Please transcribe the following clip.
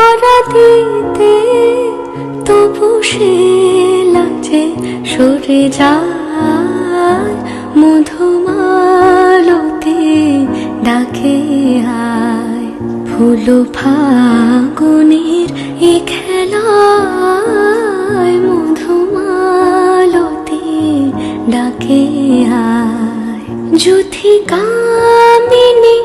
ধরা দিতে, তবু সে লাজে সরে যায়। মধুমালতি ডাকে আয়, ফুল ফাগুনের এ খেলায়। মধুমালতি ডাকে আয়, যুথি কামিনী